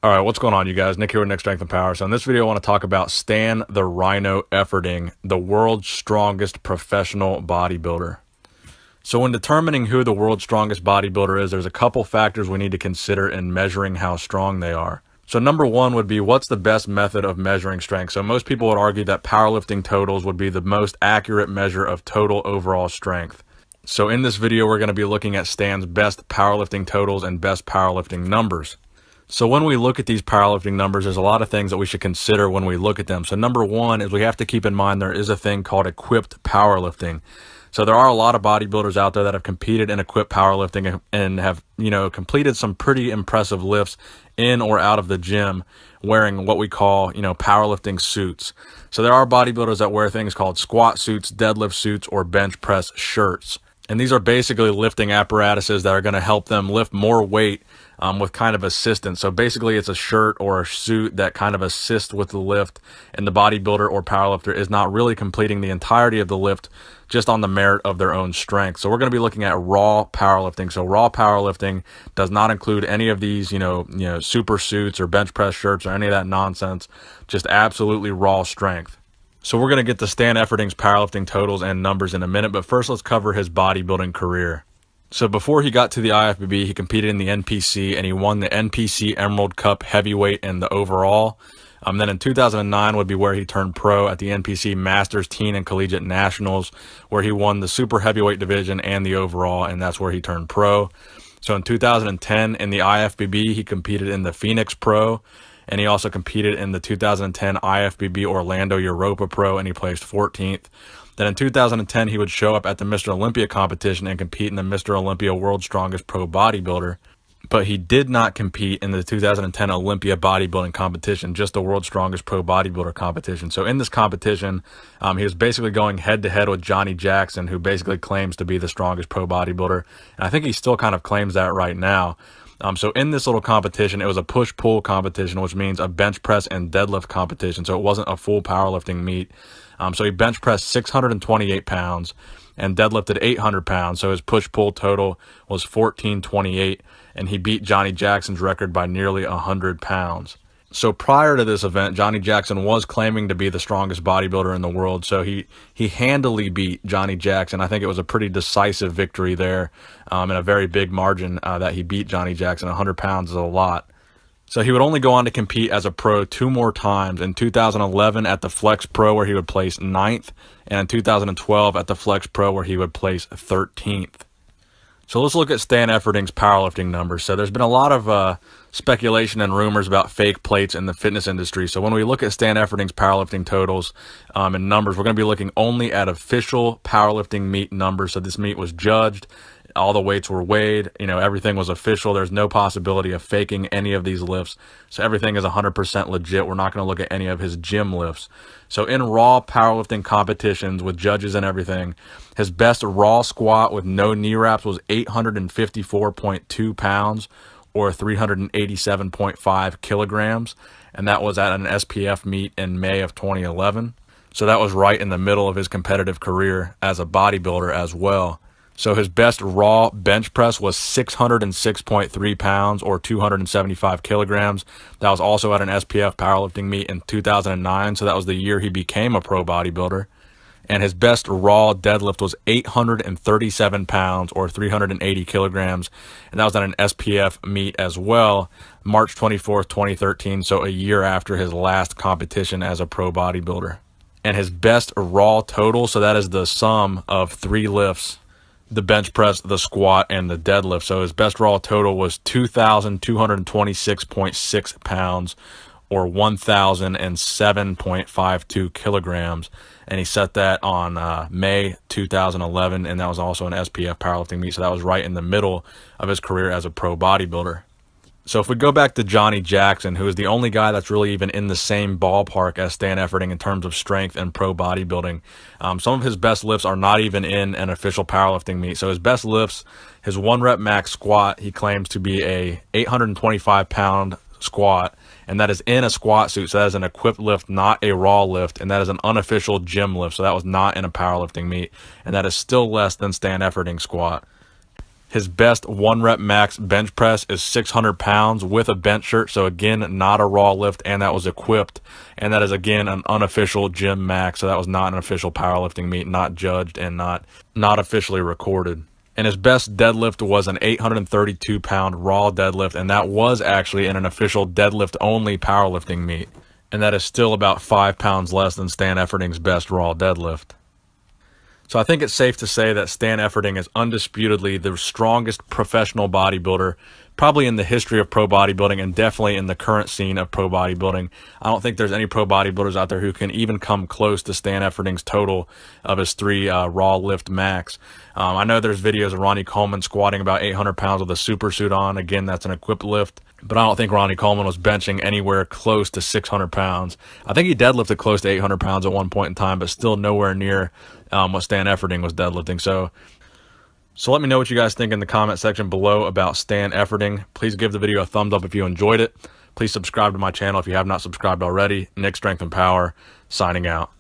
All right, what's going on, you guys? Nick here with Nick Strength and Power. So in this video, I want to talk about Stan the Rhino Efferding, the world's strongest professional bodybuilder. So when determining who the world's strongest bodybuilder is, there's a couple factors we need to consider in measuring how strong they are. So number one would be, what's the best method of measuring strength? So most people would argue that powerlifting totals would be the most accurate measure of total overall strength. So in this video, we're going to be looking at Stan's best powerlifting totals and best powerlifting numbers. So when we look at these powerlifting numbers, there's a lot of things that we should consider when we look at them. So number one is we have to keep in mind there is a thing called equipped powerlifting. So there are a lot of bodybuilders out there that have competed in equipped powerlifting and have, completed some pretty impressive lifts in or out of the gym wearing what we call, powerlifting suits. So there are bodybuilders that wear things called squat suits, deadlift suits, or bench press shirts. And these are basically lifting apparatuses that are going to help them lift more weight with kind of assistance. So basically it's a shirt or a suit that kind of assists with the lift, and the bodybuilder or powerlifter is not really completing the entirety of the lift just on the merit of their own strength. So we're going to be looking at raw powerlifting. So raw powerlifting does not include any of these, super suits or bench press shirts or any of that nonsense, just absolutely raw strength. So we're going to get to Stan Efferding's powerlifting totals and numbers in a minute, but first let's cover his bodybuilding career. So before he got to the IFBB, he competed in the NPC and he won the NPC Emerald Cup heavyweight and the overall. Then in 2009 would be where he turned pro at the NPC Masters Teen and Collegiate Nationals, where he won the super heavyweight division and the overall, and that's where he turned pro. So in 2010 in the IFBB, he competed in the Phoenix Pro, and he also competed in the 2010 IFBB Orlando Europa Pro, and he placed 14th. Then in 2010, he would show up at the Mr. Olympia competition and compete in the Mr. Olympia World's Strongest Pro Bodybuilder. But he did not compete in the 2010 Olympia bodybuilding competition, just the World's Strongest Pro Bodybuilder competition. So in this competition, he was basically going head-to-head with Johnny Jackson, who basically claims to be the strongest pro bodybuilder. And I think he still kind of claims that right now. So in this little competition, it was a push-pull competition, which means a bench press and deadlift competition. So it wasn't a full powerlifting meet. So he bench pressed 628 pounds and deadlifted 800 pounds. So his push-pull total was 1428, and he beat Johnny Jackson's record by nearly 100 pounds. So prior to this event, Johnny Jackson was claiming to be the strongest bodybuilder in the world. So he handily beat Johnny Jackson. I think it was a pretty decisive victory there, in a very big margin that he beat Johnny Jackson. 100 pounds is a lot. So he would only go on to compete as a pro 2 more times, in 2011 at the Flex Pro, where he would place 9th, and in 2012 at the Flex Pro, where he would place 13th. So let's look at Stan Efferding's powerlifting numbers. So there's been a lot of speculation and rumors about fake plates in the fitness industry. So when we look at Stan Efferding's powerlifting totals and numbers, we're going to be looking only at official powerlifting meet numbers. So this meet was judged. All the weights were weighed, everything was official. There's no possibility of faking any of these lifts. So everything is 100% legit. We're not going to look at any of his gym lifts. So in raw powerlifting competitions with judges and everything, his best raw squat with no knee wraps was 854.2 pounds or 387.5 kilograms. And that was at an SPF meet in May of 2011. So that was right in the middle of his competitive career as a bodybuilder as well. So his best raw bench press was 606.3 pounds or 275 kilograms. That was also at an SPF powerlifting meet in 2009. So that was the year he became a pro bodybuilder. And his best raw deadlift was 837 pounds or 380 kilograms. And that was at an SPF meet as well, March 24th, 2013. So a year after his last competition as a pro bodybuilder. And his best raw total, so that is the sum of 3 lifts, the bench press, the squat, and the deadlift. So his best raw total was 2,226.6 pounds or 1,007.52 kilograms. And he set that on May 2011, and that was also an SPF powerlifting meet. So that was right in the middle of his career as a pro bodybuilder. So if we go back to Johnny Jackson, who is the only guy that's really even in the same ballpark as Stan Efferding in terms of strength and pro bodybuilding, some of his best lifts are not even in an official powerlifting meet. So his best lifts, his 1 rep max squat, he claims to be a 825 pound squat, and that is in a squat suit. So that is an equipped lift, not a raw lift, and that is an unofficial gym lift. So that was not in a powerlifting meet, and that is still less than Stan Efferding's squat. His best 1 rep max bench press is 600 pounds with a bench shirt. So again, not a raw lift, and that was equipped. And that is again an unofficial gym max. So that was not an official powerlifting meet, not judged and not officially recorded. And his best deadlift was an 832 pound raw deadlift. And that was actually in an official deadlift only powerlifting meet. And that is still about 5 pounds less than Stan Efferding's best raw deadlift. So I think it's safe to say that Stan Efferding is undisputedly the strongest professional bodybuilder, probably in the history of pro bodybuilding and definitely in the current scene of pro bodybuilding. I don't think there's any pro bodybuilders out there who can even come close to Stan Efferding's total of his 3 raw lift max. I know there's videos of Ronnie Coleman squatting about 800 pounds with a super suit on. Again, that's an equipped lift. But I don't think Ronnie Coleman was benching anywhere close to 600 pounds. I think he deadlifted close to 800 pounds at one point in time, but still nowhere near what Stan Efferding was deadlifting. So let me know what you guys think in the comment section below about Stan Efferding. Please give the video a thumbs up if you enjoyed it. Please subscribe to my channel if you have not subscribed already. Nick Strength and Power, signing out.